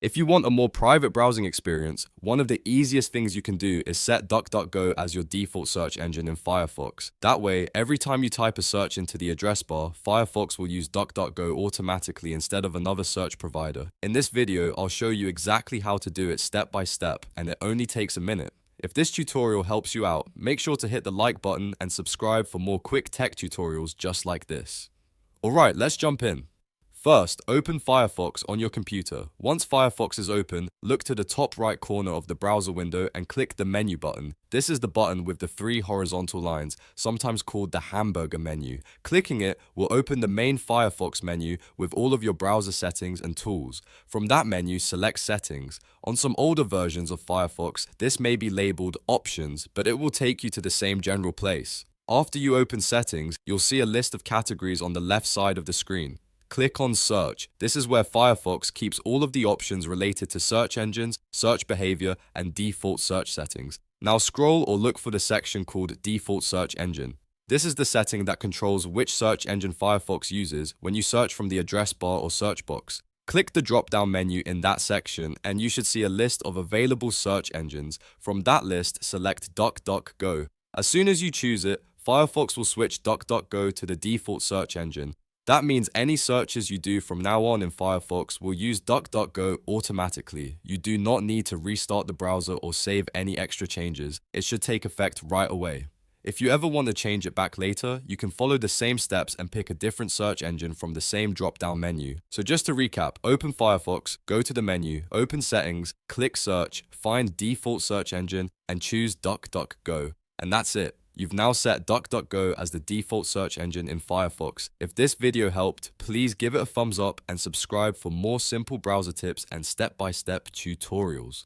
If you want a more private browsing experience, one of the easiest things you can do is set DuckDuckGo as your default search engine in Firefox. That way, every time you type a search into the address bar, Firefox will use DuckDuckGo automatically instead of another search provider. In this video, I'll show you exactly how to do it step by step, and it only takes a minute. If this tutorial helps you out, make sure to hit the like button and subscribe for more quick tech tutorials just like this. Alright, let's jump in. First, open Firefox on your computer. Once Firefox is open, look to the top right corner of the browser window and click the menu button. This is the button with the 3 horizontal lines, sometimes called the hamburger menu. Clicking it will open the main Firefox menu with all of your browser settings and tools. From that menu, select Settings. On some older versions of Firefox, this may be labeled Options, but it will take you to the same general place. After you open Settings, you'll see a list of categories on the left side of the screen. Click on Search. This is where Firefox keeps all of the options related to search engines, search behavior, and default search settings. Now scroll or look for the section called Default Search Engine. This is the setting that controls which search engine Firefox uses when you search from the address bar or search box. Click the drop-down menu in that section and you should see a list of available search engines. From that list, select DuckDuckGo. As soon as you choose it, Firefox will switch DuckDuckGo to the default search engine. That means any searches you do from now on in Firefox will use DuckDuckGo automatically. You do not need to restart the browser or save any extra changes. It should take effect right away. If you ever want to change it back later, you can follow the same steps and pick a different search engine from the same drop-down menu. So just to recap, open Firefox, go to the menu, open Settings, click Search, find Default Search Engine, and choose DuckDuckGo. And that's it. You've now set DuckDuckGo as the default search engine in Firefox. If this video helped, please give it a thumbs up and subscribe for more simple browser tips and step-by-step tutorials.